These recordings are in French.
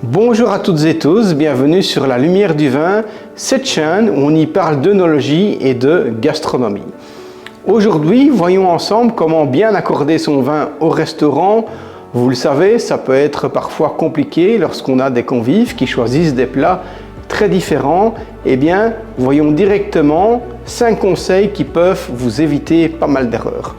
Bonjour à toutes et tous, bienvenue sur La Lumière du Vin, cette chaîne où on y parle d'œnologie et de gastronomie. Aujourd'hui, voyons ensemble comment bien accorder son vin au restaurant. Vous le savez, ça peut être parfois compliqué lorsqu'on a des convives qui choisissent des plats très différents. Eh bien, voyons directement 5 conseils qui peuvent vous éviter pas mal d'erreurs.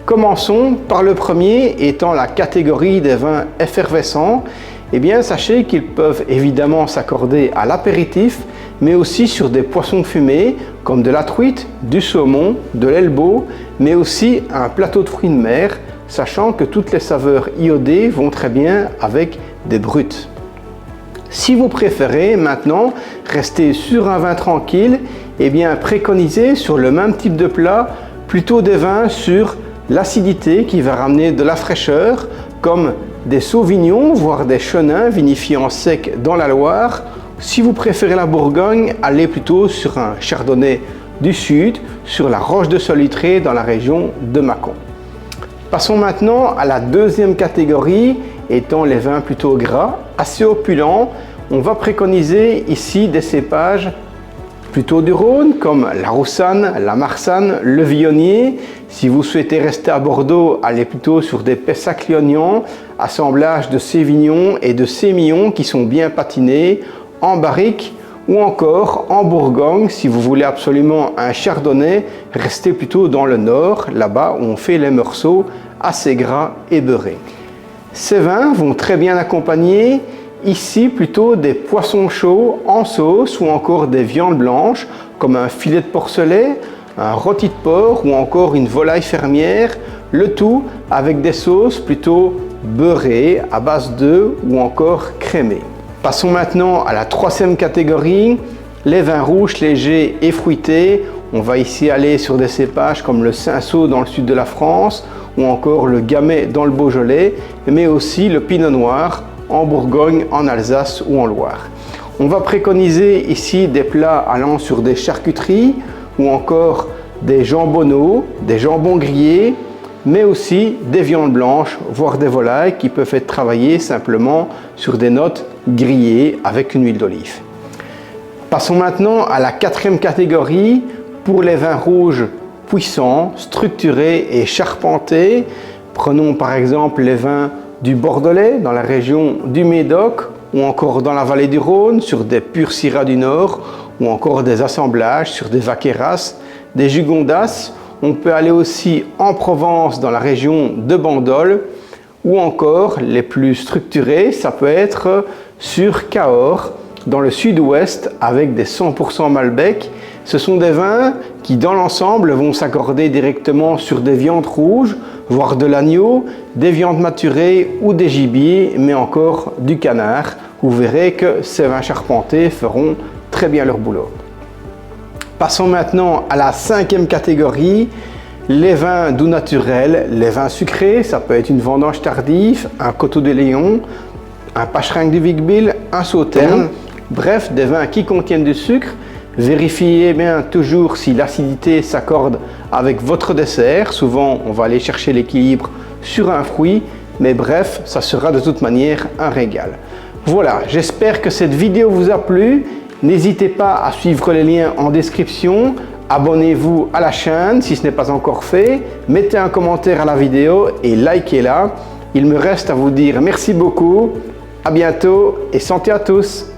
Commençons par le premier, étant la catégorie des vins effervescents. Eh bien, sachez qu'ils peuvent évidemment s'accorder à l'apéritif, mais aussi sur des poissons fumés, comme de la truite, du saumon, de l'elbeau, mais aussi un plateau de fruits de mer, sachant que toutes les saveurs iodées vont très bien avec des bruts. Si vous préférez maintenant rester sur un vin tranquille, eh bien, préconisez sur le même type de plat plutôt des vins sur l'acidité qui va ramener de la fraîcheur, comme des sauvignons, voire des chenins vinifiés en sec dans la Loire. Si vous préférez la Bourgogne, allez plutôt sur un chardonnay du sud, sur la Roche de Salitré dans la région de Mâcon. Passons maintenant à la deuxième catégorie, étant les vins plutôt gras, assez opulents. On va préconiser ici des cépages plutôt du Rhône, comme la Roussanne, la Marsanne, le Viognier. Si vous souhaitez rester à Bordeaux, allez plutôt sur des Pessac-Liognan, assemblage de Sévignon et de Sémillon qui sont bien patinés, en barrique, ou encore en Bourgogne. Si vous voulez absolument un chardonnay, restez plutôt dans le nord, là-bas où on fait les morceaux assez gras et beurrés. Ces vins vont très bien accompagner ici plutôt des poissons chauds en sauce ou encore des viandes blanches comme un filet de porcelet, un rôti de porc ou encore une volaille fermière, le tout avec des sauces plutôt beurrées à base d'œufs ou encore crémées. Passons maintenant à la troisième catégorie, les vins rouges légers et fruités. On va ici aller sur des cépages comme le Cinsault dans le sud de la France ou encore le Gamay dans le Beaujolais, mais aussi le Pinot Noir en Bourgogne, en Alsace ou en Loire. On va préconiser ici des plats allant sur des charcuteries ou encore des jambonneaux, des jambons grillés, mais aussi des viandes blanches, voire des volailles qui peuvent être travaillées simplement sur des notes grillées avec une huile d'olive. Passons maintenant à la quatrième catégorie pour les vins rouges puissants, structurés et charpentés. Prenons par exemple les vins du Bordelais dans la région du Médoc ou encore dans la vallée du Rhône sur des purs Syrah du Nord ou encore des assemblages sur des Vaqueras, des Jugondas. On peut aller aussi en Provence dans la région de Bandol ou encore les plus structurés, ça peut être sur Cahors dans le sud-ouest avec des 100% Malbec. Ce sont des vins qui dans l'ensemble vont s'accorder directement sur des viandes rouges, voire de l'agneau, des viandes maturées ou des gibiers, mais encore du canard. Vous verrez que ces vins charpentés feront très bien leur boulot. Passons maintenant à la cinquième catégorie, les vins doux naturels, les vins sucrés. Ça peut être une vendange tardive, un coteau de Léon, un Pacherinck du Vic-Bilh, un Sauterne. Bref, des vins qui contiennent du sucre. Vérifiez bien toujours si l'acidité s'accorde avec votre dessert. Souvent, on va aller chercher l'équilibre sur un fruit, mais bref, ça sera de toute manière un régal. Voilà, j'espère que cette vidéo vous a plu. N'hésitez pas à suivre les liens en description. Abonnez-vous à la chaîne si ce n'est pas encore fait. Mettez un commentaire à la vidéo et likez-la. Il me reste à vous dire merci beaucoup. À bientôt et santé à tous.